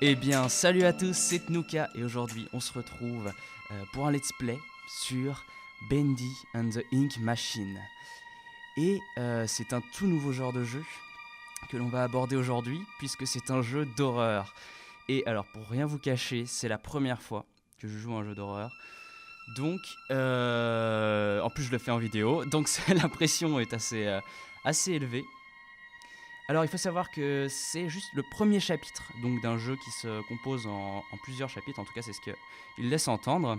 Eh bien, salut à tous, c'est Tnuka et aujourd'hui on se retrouve pour un let's play sur Bendy and the Ink Machine. Et c'est un tout nouveau genre de jeu que l'on va aborder aujourd'hui puisque c'est un jeu d'horreur. Et alors, pour rien vous cacher, c'est la première fois que je joue à un jeu d'horreur. Donc, en plus je le fais en vidéo, donc la pression est assez élevée. Alors il faut savoir que c'est juste le premier chapitre donc d'un jeu qui se compose en plusieurs chapitres, en tout cas c'est ce qu'il laisse entendre.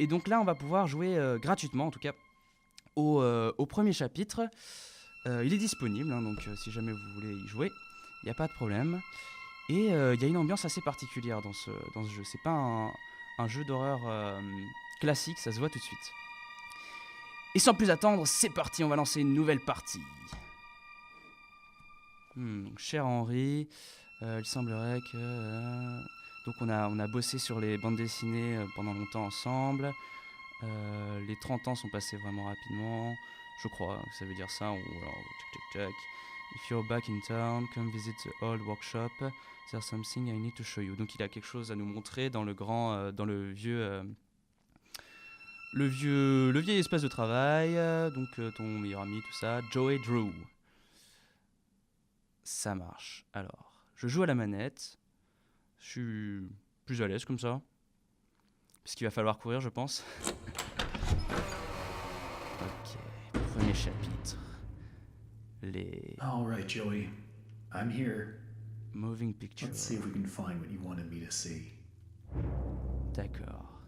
Et donc là on va pouvoir jouer gratuitement en tout cas au premier chapitre. Il est disponible, hein, donc si jamais vous voulez y jouer, il n'y a pas de problème. Et il y a une ambiance assez particulière dans ce jeu, c'est pas un jeu d'horreur classique, ça se voit tout de suite. Et sans plus attendre, c'est parti, on va lancer une nouvelle partie. Donc, cher Henri, il semblerait que... donc on a bossé sur les bandes dessinées pendant longtemps ensemble. Les 30 ans sont passés vraiment rapidement, je crois que ça veut dire ça. Ou alors, check. If you're back in town, come visit the old workshop. There's something I need to show you. Donc il a quelque chose à nous montrer dans le grand, dans le vieux... le vieil espace de travail, donc ton meilleur ami, tout ça, Joey Drew. Ça marche. Alors, je joue à la manette. Je suis plus à l'aise comme ça. Puisqu'il va falloir courir, je pense. Ok, premier chapitre. Les All right, Joey. I'm here. moving pictures. Let's see if we can find what you wanted me to see. D'accord.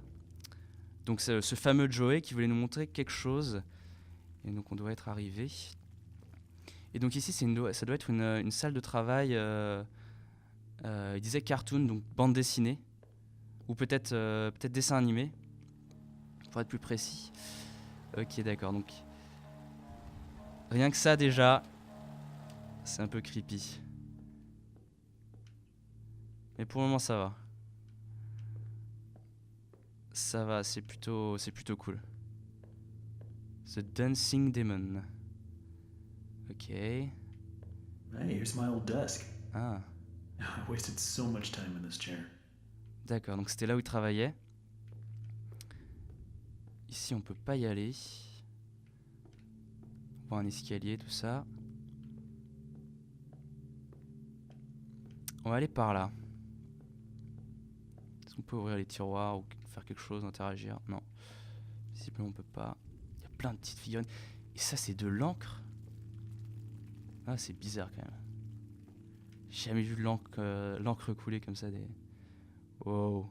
Donc ce fameux Joey qui voulait nous montrer quelque chose. Et donc on doit être arrivé. Et donc ici, ça doit être une salle de travail. Il disait cartoon, donc bande dessinée. Ou peut-être dessin animé. Pour être plus précis. Ok, d'accord. Donc rien que ça déjà, c'est un peu creepy. Mais pour le moment, ça va. Ça va, c'est plutôt cool. The Dancing Demon. Ok. Hey, here's my old desk. Ah, I wasted so much time in this chair. d'accord. Donc c'était là où il travaillait. Ici, on peut pas y aller. On voit un escalier, tout ça. On va aller par là. Est-ce qu'on peut ouvrir les tiroirs ou faire quelque chose, interagir? Non. Visiblement, on peut pas. Il y a plein de petites figurines. Et ça, c'est de l'encre? Ah, c'est bizarre quand même. J'ai jamais vu de l'encre couler comme ça. Wow.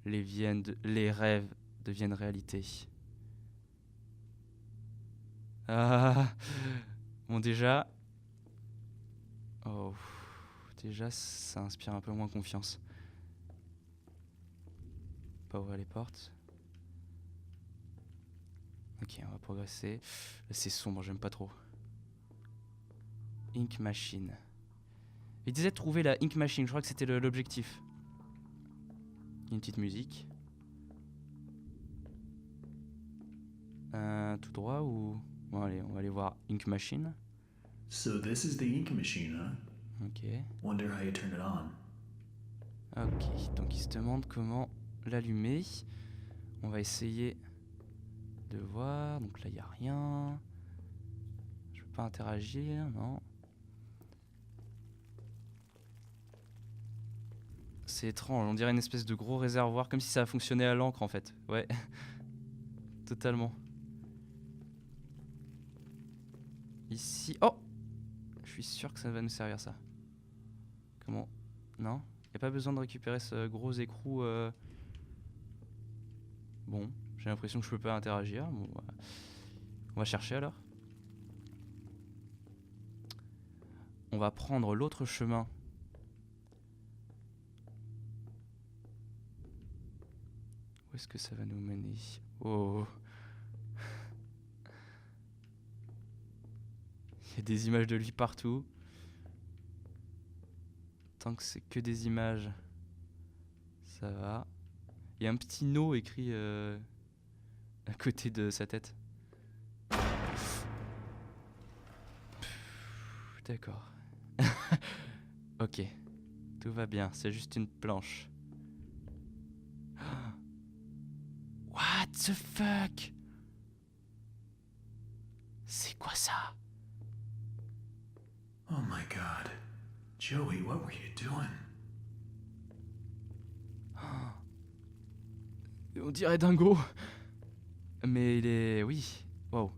Les rêves deviennent réalité. Ah. Bon, déjà... Oh. Déjà, ça inspire un peu moins confiance. Pas ouvrir les portes. Ok, on va progresser. C'est sombre, j'aime pas trop. Ink Machine. Il disait de trouver la Ink Machine, je crois que c'était l'objectif. Il y a une petite musique. Tout droit ou... Bon allez, on va aller voir Ink Machine. So this is the ink machine, huh? Ok. Wonder how you turn it on. Ok, donc il se demande comment l'allumer. On va essayer de voir. Donc là, il n'y a rien. Je peux pas interagir, non. C'est étrange, on dirait une espèce de gros réservoir, comme si ça fonctionnait à l'encre en fait. Ouais, totalement. Ici... Oh! Je suis sûr que ça va nous servir ça. Comment? Non? Y a pas besoin de récupérer ce gros écrou. Bon, j'ai l'impression que je peux pas interagir. Bon, on va chercher alors. On va prendre l'autre chemin. Où est-ce que ça va nous mener? Oh! Il y a des images de lui partout. Tant que c'est que des images, ça va. Il y a un petit no écrit à côté de sa tête. D'accord. Ok. Tout va bien, c'est juste une planche. What the fuck? C'est quoi ça? Oh my god. Joey, what were you doing? On dirait Dingo. Mais il est... Oui. Wow.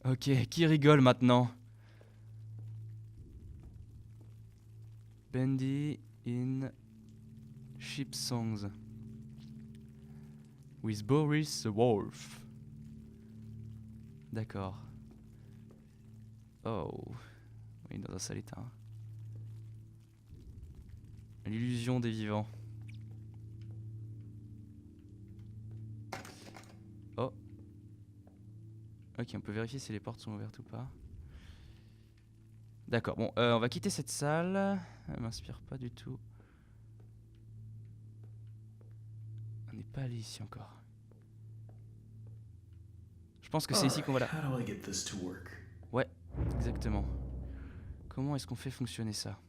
Ok, qui rigole maintenant? Bendy in Ship Songs. With Boris the Wolf. D'accord. Oh. Oui, dans un sale état. L'illusion des vivants. Oh. Ok, on peut vérifier si les portes sont ouvertes ou pas. D'accord, bon, on va quitter cette salle. Elle m'inspire pas du tout. On n'est pas allé ici encore. Je pense que c'est ici qu'on va là. How do I get this to work? Ouais, exactement. Comment est-ce qu'on fait fonctionner ça?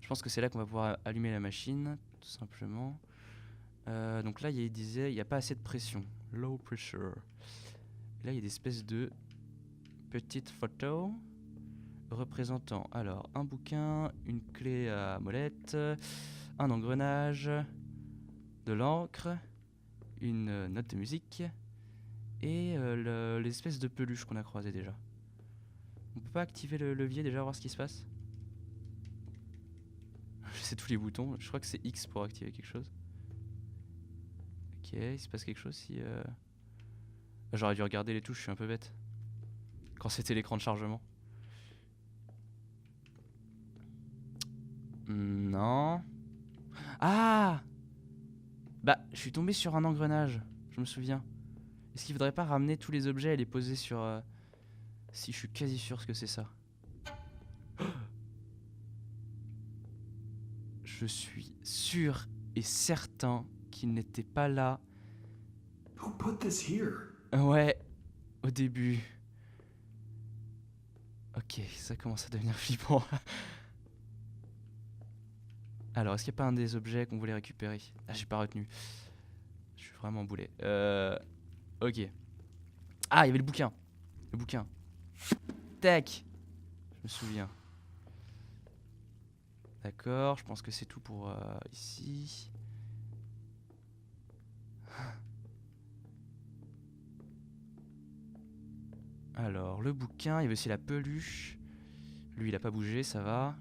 Je pense que c'est là qu'on va pouvoir allumer la machine, tout simplement. Donc là, il disait, il n'y a pas assez de pression. Low pressure. Là, il y a des espèces de petites photos représentant alors un bouquin, une clé à molette, un engrenage, de l'encre, une note de musique et l'espèce de peluche qu'on a croisé déjà. On peut pas activer le levier déjà, voir ce qui se passe? Je sais tous les boutons, je crois que c'est X pour activer quelque chose. Ok, il se passe quelque chose si... J'aurais dû regarder les touches, je suis un peu bête. Quand c'était l'écran de chargement. Non. Ah! Bah, je suis tombé sur un engrenage, je me souviens. Est-ce qu'il faudrait pas ramener tous les objets et les poser sur... Si, je suis quasi sûr que c'est ça. Je suis sûr et certain qu'il n'était pas là. Who put this here? Ouais, au début. Ok, ça commence à devenir flippant. Alors, est-ce qu'il n'y a pas un des objets qu'on voulait récupérer? Ah, j'ai pas retenu. Je suis vraiment boulet. Ok. Ah, il y avait le bouquin. Le bouquin. Tac. Je me souviens. D'accord, je pense que c'est tout pour ici. Alors, le bouquin, il y avait aussi la peluche. Lui, il a pas bougé, ça va.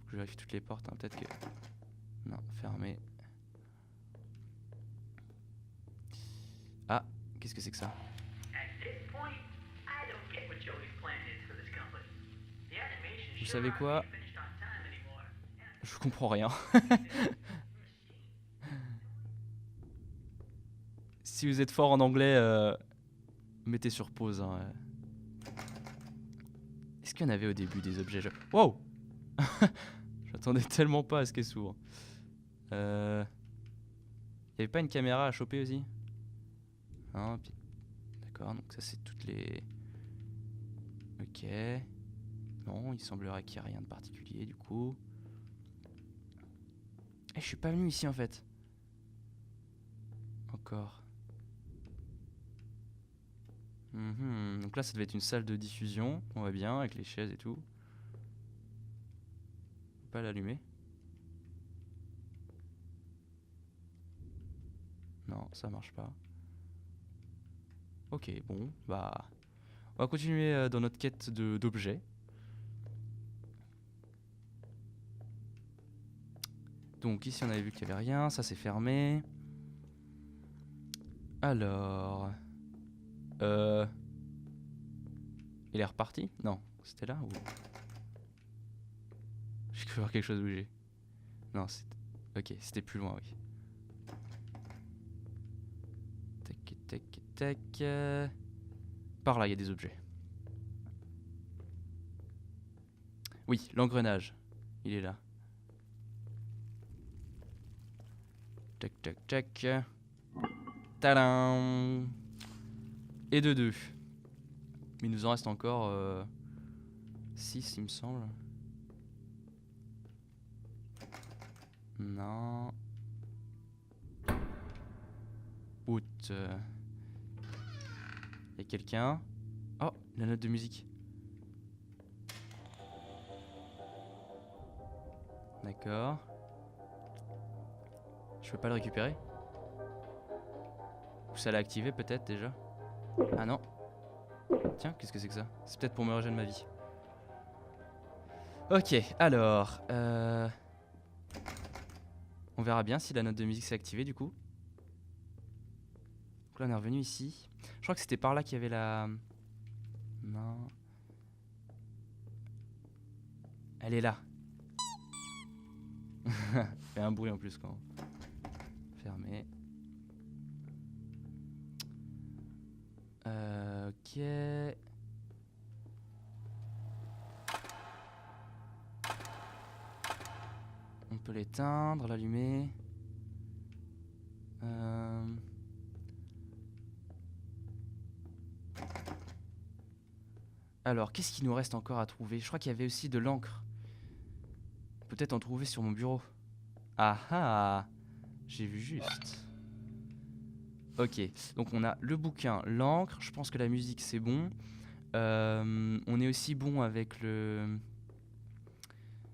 Je vérifie toutes les portes, hein, peut-être que... Non, fermé. Ah, qu'est-ce que c'est que ça? Vous savez quoi? Je comprends rien. Si vous êtes fort en anglais, mettez sur pause. Hein. Est-ce qu'il y en avait au début des objets? Wow! J'attendais tellement pas à ce qu'elle s'ouvre. Il y avait pas une caméra à choper aussi? Non, puis... D'accord, donc ça c'est toutes les... Ok. Non, il semblerait qu'il n'y a rien de particulier du coup. Eh, je suis pas venu ici en fait. Encore. Donc là ça devait être une salle de diffusion. On va bien avec les chaises et tout. Pas l'allumer. Non, ça marche pas. Ok, bon, bah... On va continuer dans notre quête d'objets. Donc ici on avait vu qu'il n'y avait rien, ça c'est fermé. Alors... Il est reparti? Non, c'était là ou... J'ai cru voir quelque chose bouger. Non, c'était... Ok, c'était plus loin, oui. Tac, tac, tac... Par là, il y a des objets. Oui, l'engrenage. Il est là. Tac, tac, tac. Tadam! Et de deux. Mais il nous en reste encore 6 il me semble. Non. Out. Y'a quelqu'un. Oh, la note de musique. D'accord. Je peux pas le récupérer? Ou ça l'a activé peut-être déjà? Ah non. Tiens, qu'est-ce que c'est que ça? C'est peut-être pour me rejoindre ma vie. Ok, alors... On verra bien si la note de musique s'est activée du coup. Donc là on est revenu ici. Je crois que c'était par là qu'il y avait la... Non. Elle est là. Fait un bruit en plus quand... Fermé. Ok. On peut l'éteindre, l'allumer. Alors, qu'est-ce qu'il nous reste encore à trouver? Je crois qu'il y avait aussi de l'encre. Peut-être en trouver sur mon bureau. Ah ah! J'ai vu juste. Ok, donc on a le bouquin, l'encre. Je pense que la musique c'est bon. On est aussi bon avec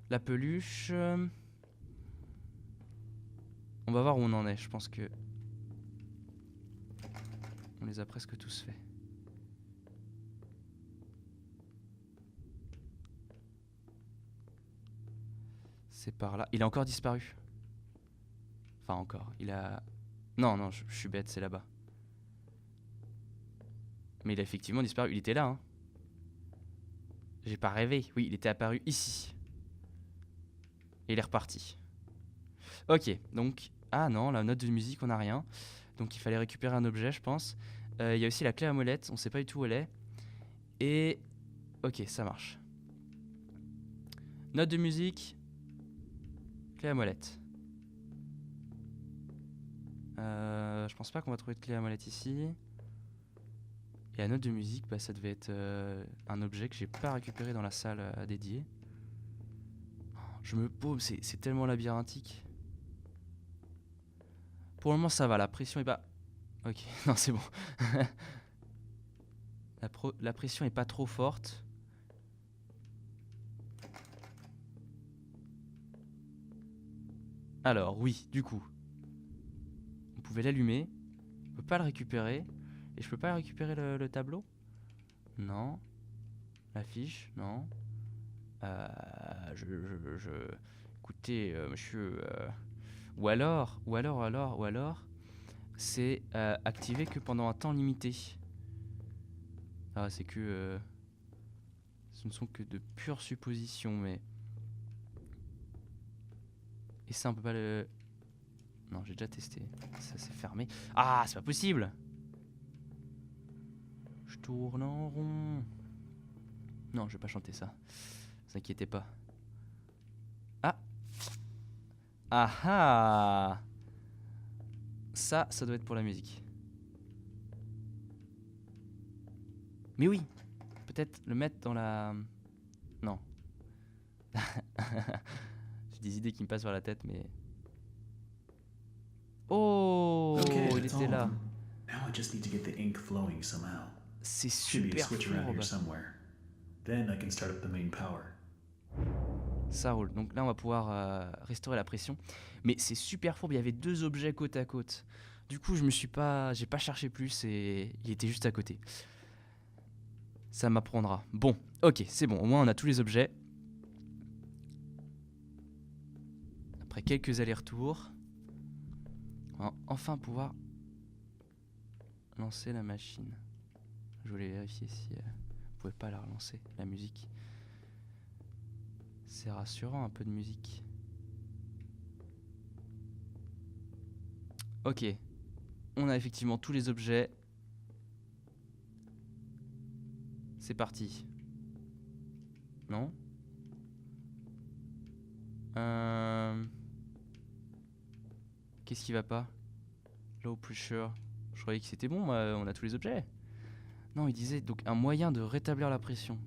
la peluche. On va voir où on en est. Je pense que on les a presque tous faits. C'est par là. Il a encore disparu. Enfin encore. Il a... Non, non, je suis bête, c'est là-bas. Mais il a effectivement disparu. Il était là, hein. J'ai pas rêvé. Oui, il était apparu ici. Et il est reparti. Ok, donc... Ah non, la note de musique, on n'a rien. Donc il fallait récupérer un objet, je pense. Il y a aussi la clé à molette. On sait pas du tout où elle est. Et... Ok, ça marche. Note de musique. Clé à molette. Je pense pas qu'on va trouver de clé à molette ici. Et la note de musique, bah, ça devait être un objet que j'ai pas récupéré dans la salle dédiée. Je me paume, c'est tellement labyrinthique. Pour le moment, ça va, la pression est pas... Ok, non, c'est bon. La pression est pas trop forte. Alors, oui, du coup. On pouvait l'allumer. On peut pas le récupérer. Et je peux pas récupérer le tableau? Non. L'affiche? Non. Écoutez, monsieur... Ou alors, c'est activé que pendant un temps limité. Ah, c'est que... ce ne sont que de pures suppositions, mais... Et ça, on peut pas le... Non, j'ai déjà testé. Ça, c'est fermé. Ah, c'est pas possible! Je tourne en rond. Non, je vais pas chanter ça. Ne vous inquiétez pas. Ah! Ah ah! Ça doit être pour la musique. Mais oui! Peut-être le mettre dans la... Non. J'ai des idées qui me passent par la tête, mais... Oh! Okay, Il that's était all of là. them. Now I just need to get the ink flowing somehow. C'est Should be a super switch around here fourbe. somewhere. Then I can start up the main power. Ça roule. Donc là, on va pouvoir restaurer la pression. Mais c'est super fourbe. Il y avait deux objets côte à côte. Du coup, j'ai pas cherché plus et il était juste à côté. Ça m'apprendra. Bon, ok, c'est bon. Au moins, on a tous les objets. Après quelques allers-retours, on va enfin pouvoir lancer la machine. Je voulais vérifier si on pouvait pas la relancer, la musique. C'est rassurant, un peu de musique. Ok, on a effectivement tous les objets. C'est parti. Non? Qu'est-ce qui va pas? Low pressure. Je croyais que c'était bon, on a tous les objets. Non, il disait donc un moyen de rétablir la pression.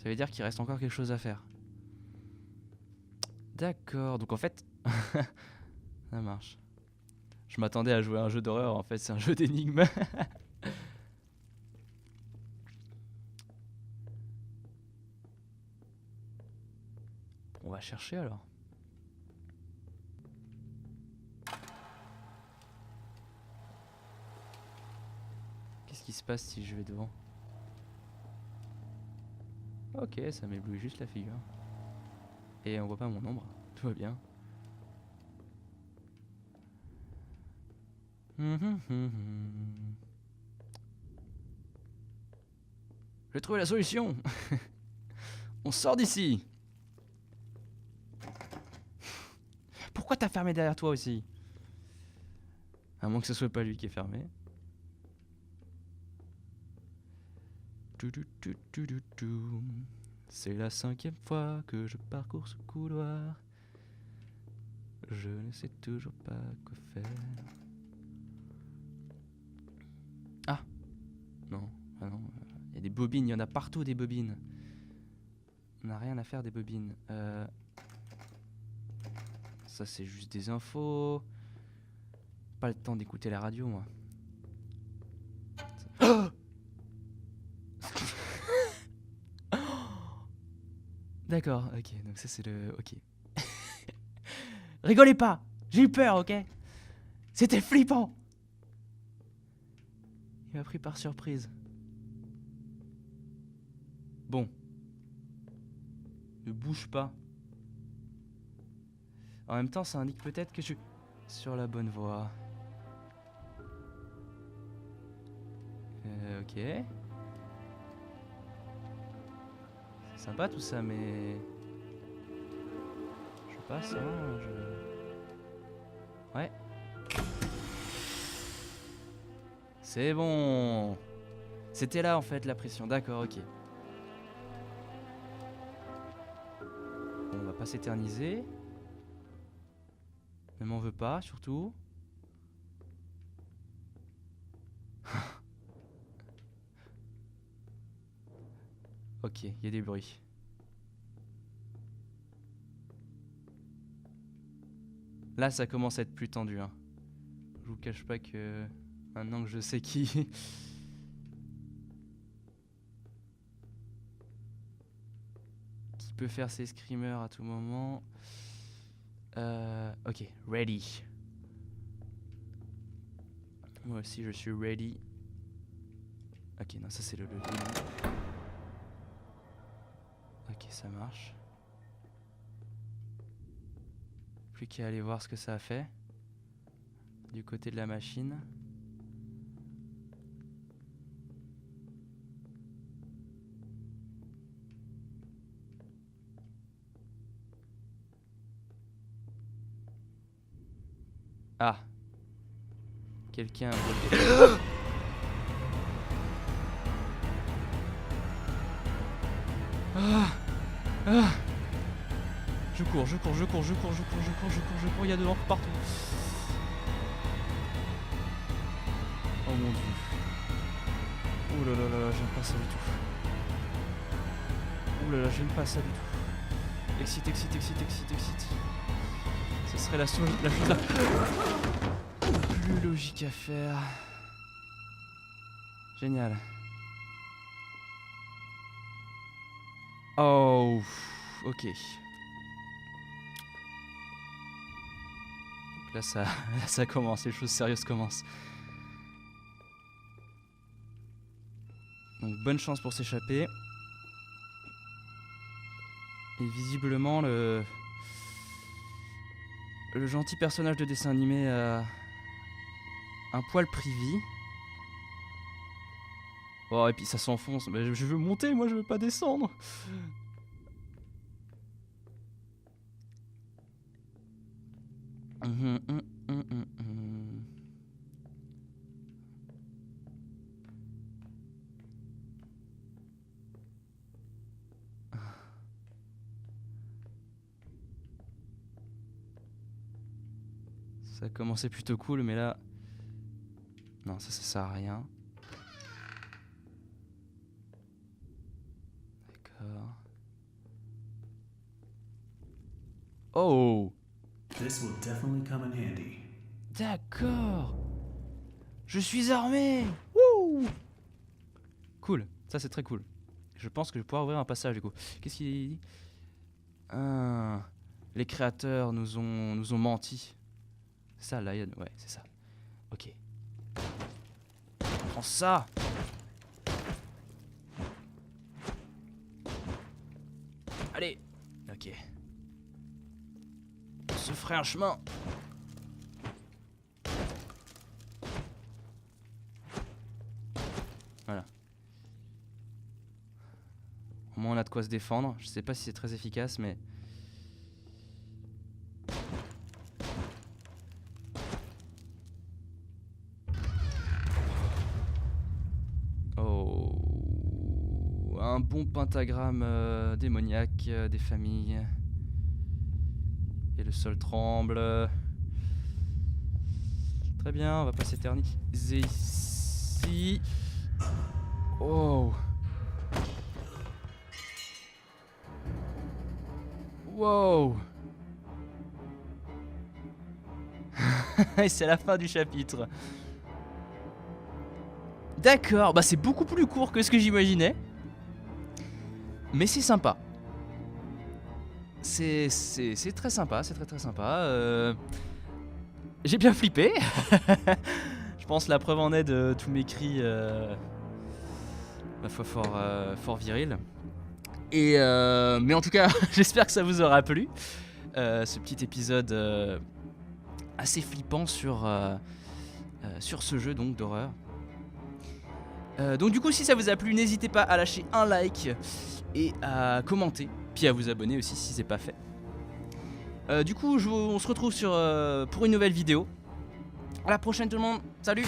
Ça veut dire qu'il reste encore quelque chose à faire. D'accord, donc en fait... ça marche. Je m'attendais à jouer à un jeu d'horreur, en fait c'est un jeu d'énigmes. On va chercher alors. Qu'est-ce qui se passe si je vais devant? Ok, ça m'éblouit juste la figure. Et on voit pas mon ombre, tout va bien. J'ai trouvé la solution. On sort d'ici. Pourquoi t'as fermé derrière toi aussi? À moins que ce soit pas lui qui est fermé. C'est la 5e fois que je parcours ce couloir. Je ne sais toujours pas quoi faire. Ah non, ah non. Il y a des bobines, il y en a partout des bobines. On n'a rien à faire des bobines. Ça c'est juste des infos. Pas le temps d'écouter la radio moi. D'accord, ok, donc ça c'est le... Ok. Rigolez pas, j'ai eu peur, ok? C'était flippant. Il m'a pris par surprise. Bon. Ne bouge pas. En même temps, ça indique peut-être que je suis sur la bonne voie. Ok. C'est sympa tout ça, mais... Je passe, hein, Ouais. C'est bon. C'était là en fait la pression, d'accord, ok. Bon, on va pas s'éterniser. Ne m'en veux pas, surtout. Ok, il y a des bruits. Là, ça commence à être plus tendu. Hein. Je vous cache pas que maintenant que je sais qui peut faire ses screamers à tout moment. Ok, ready. Moi aussi, je suis ready. Ok, non, ça c'est le début. Ok, ça marche. Plus qu'à aller voir ce que ça a fait. Du côté de la machine. Ah. Quelqu'un a bloqué. Je cours, il y a de l'encre partout. Oh mon dieu. Ouh là là là, j'aime pas ça du tout. Ouh là là, j'aime pas ça du tout. Excite. Ce serait la chose la plus logique à faire. Génial. Oh, ok. Donc là ça commence, les choses sérieuses commencent. Donc bonne chance pour s'échapper. Et visiblement le gentil personnage de dessin animé a un poil pris vie. Oh, et puis ça s'enfonce. Mais je veux monter, moi je veux pas descendre. Ça a commencé plutôt cool, mais là... Non, ça sert à rien. D'accord. Oh, This will definitely come in handy. d'accord. Je suis armé. Wouh. Cool, ça c'est très cool. Je pense que je vais pouvoir ouvrir un passage du coup. Qu'est-ce qu'il dit? Les créateurs nous ont menti. C'est ça, Lion? Ouais, c'est ça. Ok. Prends ça. Allez. Ok. On se ferait un chemin. Voilà. Au moins on a de quoi se défendre. Je sais pas si c'est très efficace, mais... Oh... Un bon pentagramme démoniaque des familles. Et le sol tremble. Très bien, on va pas s'éterniser ici. Oh... Wow. Et c'est la fin du chapitre. D'accord, bah c'est beaucoup plus court que ce que j'imaginais. Mais c'est sympa. C'est très sympa, c'est très sympa. J'ai bien flippé. Je pense la preuve en est de tous mes cris ma foi fort viril. Et mais en tout cas, j'espère que ça vous aura plu. Ce petit épisode assez flippant sur ce jeu donc d'horreur. Donc du coup, si ça vous a plu, n'hésitez pas à lâcher un like et à commenter, puis à vous abonner aussi si c'est pas fait. Du coup, on se retrouve pour une nouvelle vidéo. À la prochaine tout le monde, salut!